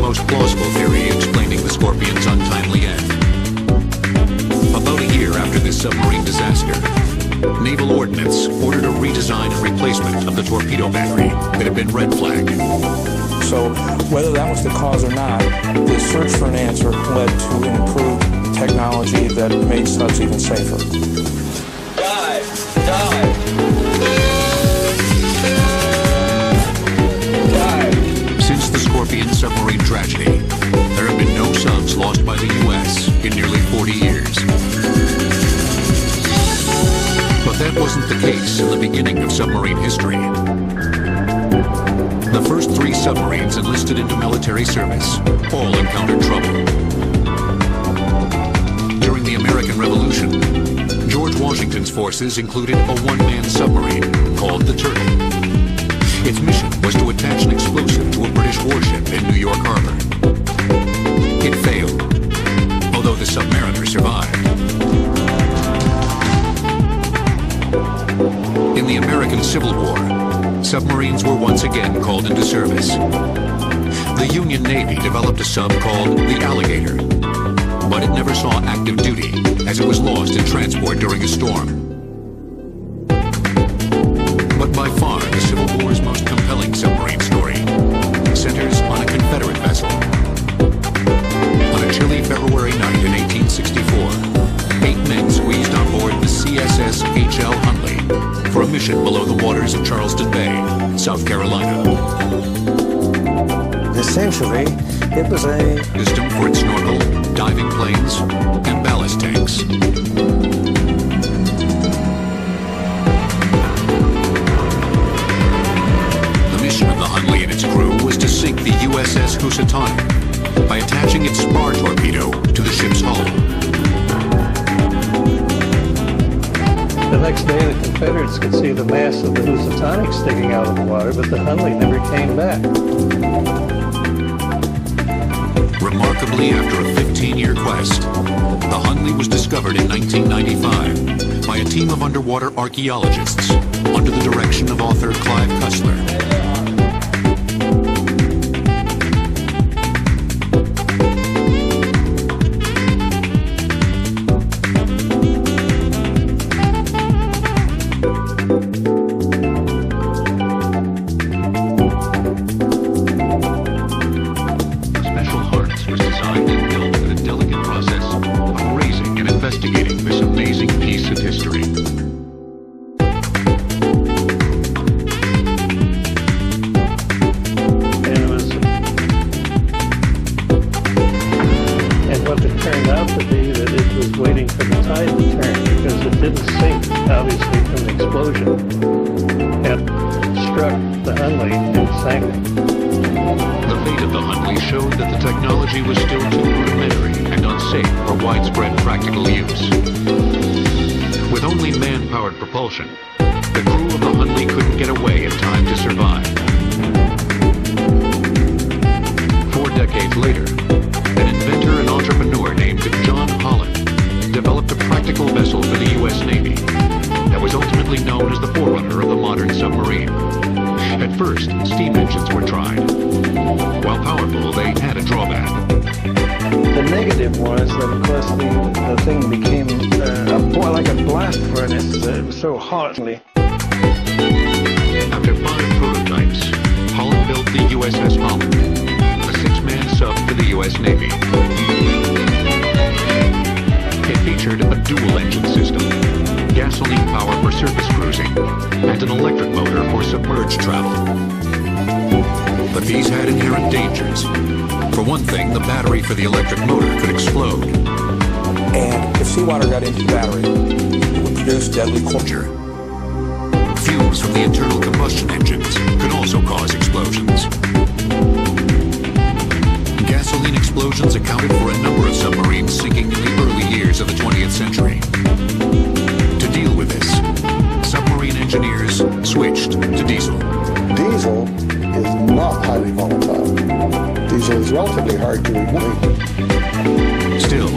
most plausible theory explaining the Scorpion's untimely end. About a year after this submarine disaster, Naval Ordnance ordered a redesign and replacement of the torpedo battery that had been red flagged. So whether that was the cause or not, the search for an answer led to an improved technology that made subs even safer. Dive! Dive! Since the Scorpion submarine tragedy, there have been no subs lost by the U.S. in nearly 40 years. But that wasn't the case in the beginning of submarine history. The first 3 submarines enlisted into military service all encountered trouble. During the American Revolution, George Washington's forces included a one-man submarine called the Turtle. Its mission was to attach an explosive to a British warship in New York Harbor. It failed, although the submariner survived. In the American Civil War, submarines were once again called into service. The Union Navy developed a sub called the Alligator, but it never saw active duty as it was lost in transport during a storm. But by far, the Civil War's most compelling submarine story centers on a Confederate vessel. On a chilly February night in 1864, 8 men squeezed on board the CSS H.L. Hunley for a mission below the waters of Charleston Bay, South Carolina. Essentially, it was a system for its snorkel, diving planes, and ballast tanks. The mission of the Hunley and its crew was to sink the USS Housatonic by attaching its spar torpedo to the ship's hull. The next day, the Confederates could see the mast of the Housatonic sticking out of the water, but the Hunley never came back. Remarkably, after a 15-year quest, the Hunley was discovered in 1995 by a team of underwater archaeologists under the direction of author Clive Cussler. The crew of the Hunley couldn't get away in time to survive. 4 decades later, an inventor and entrepreneur named John Holland developed a practical vessel for the U.S. Navy that was ultimately known as the forerunner of the modern submarine. At first, steam engines were tried. While powerful, they had a drawback. The negative was that, of course, the thing became like a blast furnace. It was so hot. After 5 prototypes, Holland built the USS Holland, a 6-man sub for the U.S. Navy. It featured a dual-engine system, gasoline power for surface cruising, and an electric motor for submerged travel. But these had inherent dangers. For one thing, the battery for the electric motor could explode. And if seawater got into the battery, it would produce deadly corruption. Fumes from the internal combustion engines could also cause explosions. Gasoline explosions accounted for a number of submarines sinking in the early years of the 20th century. To deal with this, submarine engineers switched to diesel. Diesel is not highly volatile. Diesel is relatively hard to ignite. Still,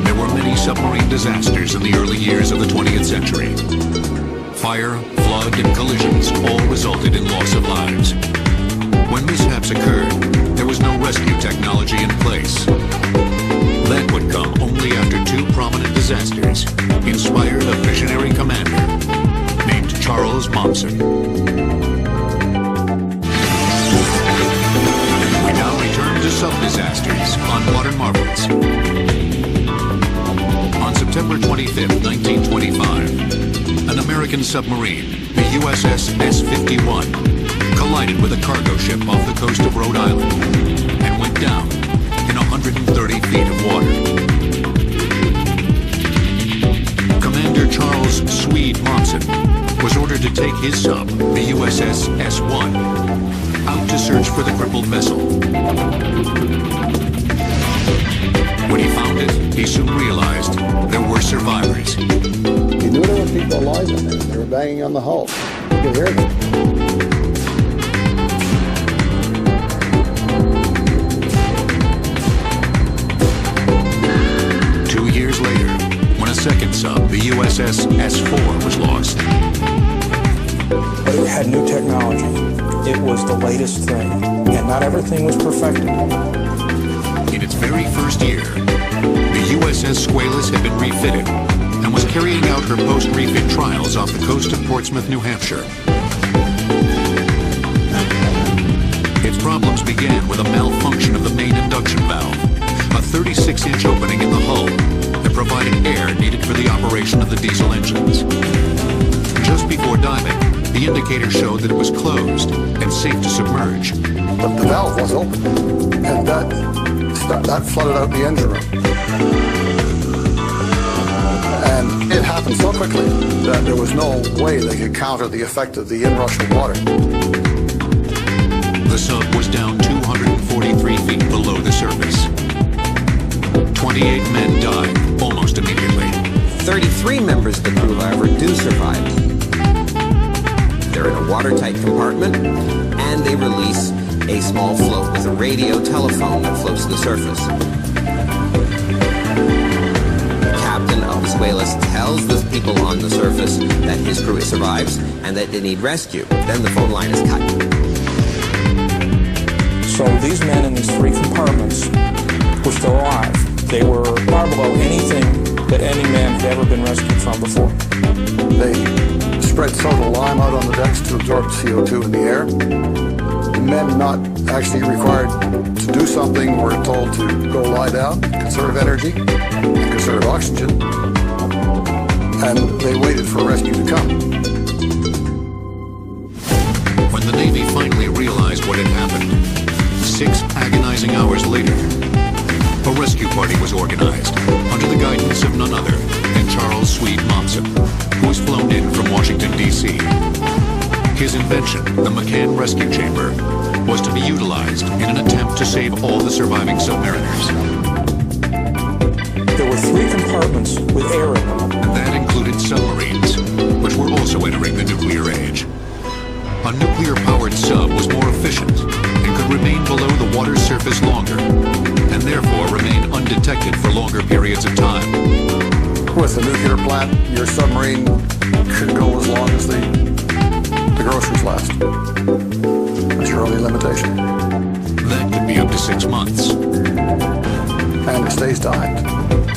there were many submarine disasters in the early years of the 20th century. Fire, flood, and collisions all resulted in loss of lives. When mishaps occurred, there there was no rescue technology in place. That would come only after two prominent disasters inspired a visionary commander named Charles Momsen. We now return to sub-disasters on Water Marvels. On September 25, 1925, an American submarine, the USS S-51, collided with a cargo ship off the coast of Rhode Island and went down in 130 feet of water. Commander Charles "Swede" Momsen was ordered to take his sub, the USS S-1, out to search for the crippled vessel. When he found it, he soon realized there were survivors. He knew there were people alive in there. They were banging on the hull. You could hear them. 2 years later, when a second sub, the USS S-4, was lost. But it had new technology. It was the latest thing, and not everything was perfected. In its very first year, the USS Squalus had been refitted and was carrying out her post-refit trials off the coast of Portsmouth, New Hampshire. Its problems began with a malfunction of the main induction valve, a 36-inch opening in the hull that provided air needed for the operation of the diesel engines. Just before diving, the indicator showed that it was closed and safe to submerge. But the valve was open, and that flooded out the engine room. And it happened so quickly that there was no way they could counter the effect of the inrush of water. The sub was down 243 feet below the surface. 28 men died almost immediately. 33 members of the crew, however, do survive. They're in a watertight compartment, and they release a small float with a radio telephone that floats to the surface. The captain of the Squalus tells the people on the surface that his crew survives and that they need rescue. Then the phone line is cut. So these men in these three compartments were still alive. They were far below anything that any man had ever been rescued from before. They spread soda lime out on the decks to absorb CO2 in the air. The men not actually required to do something were told to go lie down, conserve energy, and conserve oxygen. And they waited for rescue to come. When the Navy finally realized what had happened, 6 agonizing hours later, a rescue party was organized under the guidance of none other than Charles "Swede" Momsen, who was flown in from Washington, D.C. His invention, the McCann Rescue Chamber, was to be utilized in an attempt to save all the surviving submariners. There were 3 compartments with air in them. And that included submarines, which were also entering the nuclear age. A nuclear-powered sub was more efficient and could remain below the water's surface longer, and therefore remain undetected for longer periods of time. With the nuclear plant, your submarine could go as long as the groceries last. That's your only limitation. That could be up to 6 months. And it stays docked.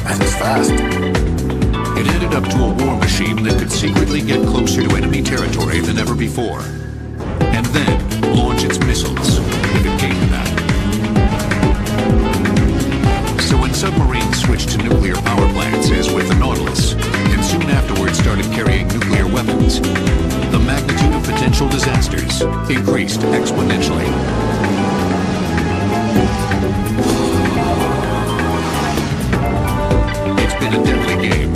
And it's fast. It added up to a war machine that could secretly get closer to enemy territory than ever before, and then launch its missiles, if it came to that. So when submarines switched to nuclear power plants, as with the Nautilus, and soon afterwards started carrying nuclear weapons, the magnitude of potential disasters increased exponentially. It's been a deadly game.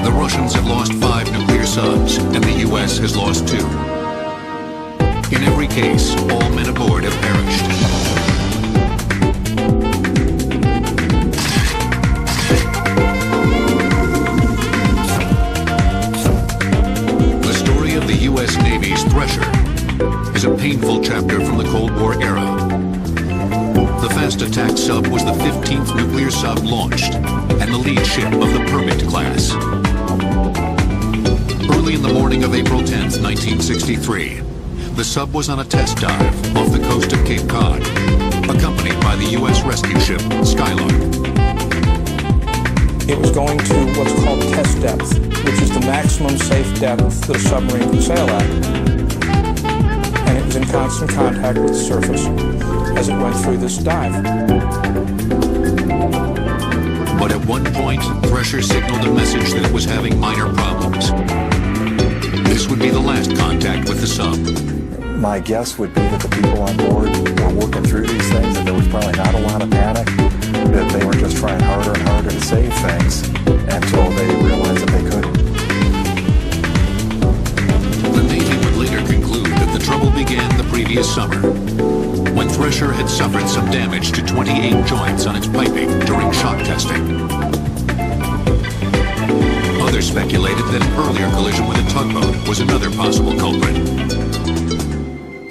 The Russians have lost 5 nuclear subs, and the U.S. has lost 2. In every case, all men aboard have perished. The story of the U.S. Navy's Thresher is a painful chapter from the Cold War era. The fast attack sub was the 15th nuclear sub launched and the lead ship of the Permit class. Early in the morning of April 10th, 1963, the sub was on a test dive off the coast of Cape Cod. accompanied by the U.S. rescue ship Skylark. It was going to what's called test depth, which is the maximum safe depth that a submarine can sail at. And it was in constant contact with the surface as it went through this dive. But at one point, Thresher signaled a message that it was having minor problems. This would be the last contact with the sub. My guess would be that the people on board were working through these things, that there was probably not a lot of panic, that they were just trying harder and harder to save things until they realized that they couldn't. The Navy would later conclude that the trouble began the previous summer, when Thresher had suffered some damage to 28 joints on its piping during shock testing. Others speculated that an earlier collision with a tugboat was another possible culprit.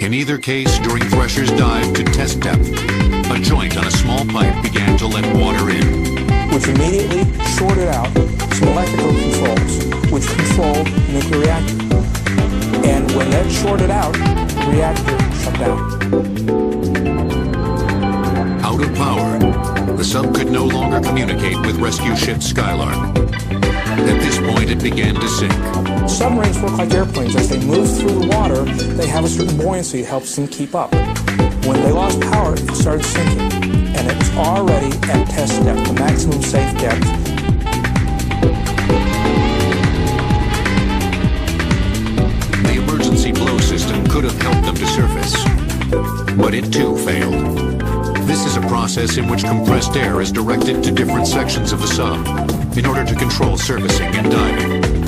In either case, during Thresher's dive to test depth, a joint on a small pipe began to let water in, which immediately shorted out some electrical controls, which controlled the nuclear reactor. And when that shorted out, the reactor shut down. Out of power, the sub could no longer communicate with rescue ship Skylark. At this point, it began to sink. Submarines work like airplanes. As they move through the water, they have a certain buoyancy that helps them keep up. When they lost power, it started sinking. And it was already at test depth, the maximum safe depth. The emergency blow system could have helped them to surface, but it too failed. This is a process in which compressed air is directed to different sections of the sub in order to control surfacing and diving.